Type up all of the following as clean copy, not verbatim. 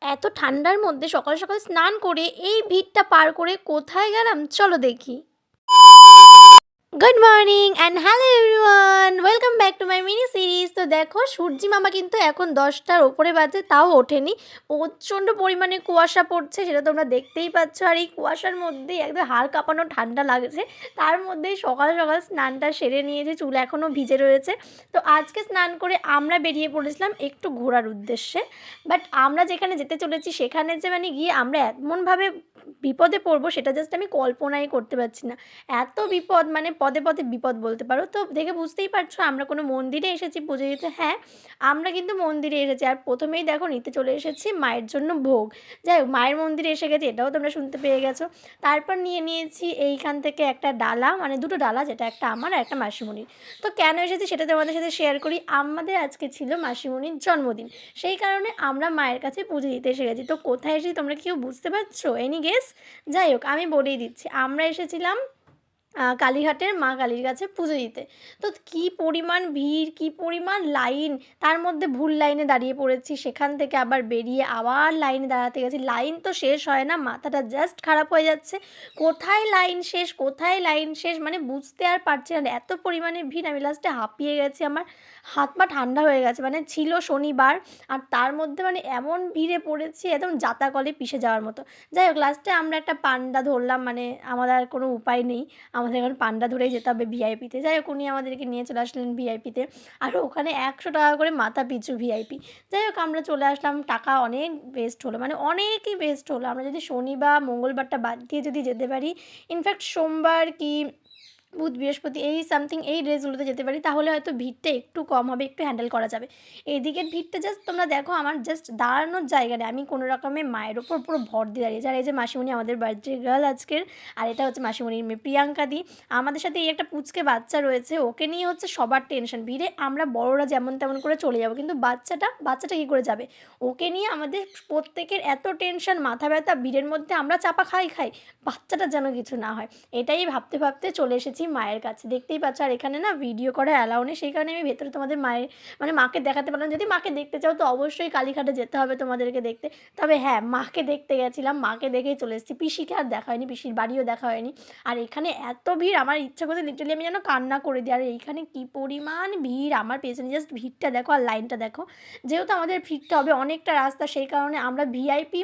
এত ঠান্ডার মধ্যে সকাল সকাল স্নান করে এই ভিড়টা পার করে কোথায় গেলাম চলো দেখি। Good morning and hello everyone, welcome back to my mini series. তো দেখো সূর্যি মামা কিন্তু এখন 10টার ওপরে বাজে, তাও ওঠেনি। প্রচণ্ড পরিমাণে কুয়াশা পড়ছে, সেটা তোমরা দেখতেই পাচ্ছ। আর এই কুয়াশার মধ্যেই একদম হাড় কাঁপানো ঠান্ডা লাগছে। তার মধ্যেই সকাল সকাল স্নানটা সেরে নিয়েছে, চুল এখনও ভিজে রয়েছে। তো আজকে স্নান করে আমরা বেরিয়ে পড়েছিলাম একটু ঘোরার উদ্দেশ্যে। বাট আমরা যেখানে যেতে চলেছি সেখানে যে মানে গিয়ে আমরা এমনভাবে বিপদে পড়বো সেটা জাস্ট আমি কল্পনাই করতে পারছি না। এত বিপদ, মানে পদে পদে বিপদ বলতে পারো। তো দেখে বুঝতেই পারছো আমরা কোনো মন্দিরে এসেছি পুজো দিতে। হ্যাঁ, আমরা কিন্তু মন্দিরে এসেছি। আর প্রথমেই দেখো নিতে চলে এসেছি মায়ের জন্য ভোগ। যাই হোক, মায়ের মন্দিরে এসে গেছি, এটাও তোমরা শুনতে পেয়ে গেছো। তারপর নিয়ে নিয়েছি এইখান থেকে একটা ডালা, মানে দুটো ডালা, যেটা একটা আমার আর একটা মাসিমণির। তো কেন এসেছি সেটা তোমাদের সাথে শেয়ার করি। আমাদের আজকে ছিল মাসিমণির জন্মদিন, সেই কারণে আমরা মায়ের কাছে পুজো দিতে এসে গেছি। তো কোথায় এসেছি তোমরা কেউ বুঝতে পারছো? Any guess? যাই হোক, আমি বলেই দিচ্ছি, আমরা এসেছিলাম কালীঘাটের মা কালীর কাছে পুজো দিতে। তো কী পরিমাণ ভিড়, কী পরিমাণ লাইন! তার মধ্যে ভুল লাইনে দাঁড়িয়ে পড়েছি, সেখান থেকে আবার বেরিয়ে আবার লাইনে দাঁড়াতে গেছি। লাইন তো শেষ হয় না, মাথাটা জাস্ট খারাপ হয়ে যাচ্ছে। কোথায় লাইন শেষ, কোথায় লাইন শেষ, মানে বুঝতে আর পারছি না। এত পরিমাণে ভিড়, আমি লাস্টে হাঁপিয়ে গেছি, আমার হাত পা ঠান্ডা হয়ে গেছে। মানে ছিল শনিবার, আর তার মধ্যে মানে এমন ভিড়ে পড়েছি একদম জাতাকলে পিষে যাওয়ার মতো। যাই হোক, লাস্টে আমরা একটা পান্ডা ধরলাম, মানে আমাদের আর কোনো উপায় নেই, আমাদের এখন পান্ডা ধরেই যেতে হবে ভিআইপিতে। যাই হোক, উনি আমাদেরকে নিয়ে চলে আসলেন ভিআইপিতে। আর ওখানে 100 টাকা করে মাথা পিছু ভিআইপি। যাই হোক, আমরা চলে আসলাম। টাকা অনেক ওয়েস্ট হলো, মানে অনেকই ওয়েস্ট হলো। আমরা যদি শনি বা মঙ্গলবারটা বাদ দিয়ে যদি যেতে পারি, ইনফ্যাক্ট সোমবার কি বুধ বৃহস্পতি এই সামথিং এই ডেজগুলোতে যেতে পারি, তাহলে হয়তো ভিড়টা একটু কম হবে, একটু হ্যান্ডেল করা যাবে। এইদিকের ভিড়টা জাস্ট তোমরা দেখো, আমার জাস্ট দাঁড়ানোর জায়গা নেই। আমি কোনো রকমে মায়ের ওপর পুরো ভর দিয়ে দাঁড়িয়েছি। আর এই যে মাসিমণি, আমাদের বার্থডে গার্ল আজকের, আর এটা হচ্ছে মাসিমণির মেয়ে প্রিয়াঙ্কা দি। আমাদের সাথে এই একটা পুচকে বাচ্চা রয়েছে, ওকে নিয়ে হচ্ছে সবার টেনশন। ভিড়ে আমরা বড়রা যেমন তেমন করে চলে যাবো, কিন্তু বাচ্চাটা কী করে যাবে? ওকে নিয়ে আমাদের প্রত্যেকের এত টেনশন, মাথা ব্যথা। ভিড়ের মধ্যে আমরা চাপা খাই, বাচ্চাটা যেন কিছু না হয়, এটাই ভাবতে ভাবতে চলে এসেছি মায়ের কাছে। দেখতেই পাচ্ছ, আর এখানে না ভিডিও করা অ্যালাউ নেই, সেই কারণে আমি ভেতরে তোমাদের মায়ের মানে মাকে দেখাতে পারলাম। যদি মাকে দেখতে চাও তো অবশ্যই কালীঘাটে যেতে হবে তোমাদেরকে দেখতে। তবে হ্যাঁ, মাকে দেখতে গেছিলাম, মাকে দেখেই চলে এসেছি। পিসিকে আর দেখা হয়নি, পিসির বাড়িও দেখা হয়নি। আর এখানে এত ভিড়, আমার ইচ্ছা করছে লিটারালি আমি যেন কান্না করে দিই। আর এইখানে কী পরিমাণ ভিড়, আমার পেছনে জাস্ট ভিড়টা দেখো আর লাইনটা দেখো। যেহেতু আমাদের ফিরতে হবে অনেকটা রাস্তা, সেই কারণে আমরা ভিআইপি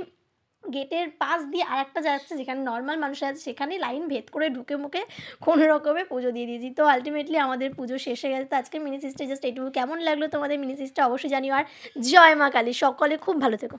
গেটের পাশ দিয়ে আরেকটা যাচ্ছে, যেখানে নর্মাল মানুষ আছে, সেখানেই লাইন ভেদ করে ঢুকে মুখে কোনো রকমে পুজো দিয়ে দিয়েছি। তো আলটিমেটলি আমাদের পুজো শেষ হয়ে গেছে। তো আজকে মিনি সিস্টার জাস্ট এইটুকু। কেমন লাগলো তোমাদের মিনি সিস্টার অবশ্যই জানিও। আর জয় মা কালী, সকলে খুব ভালো থেকো।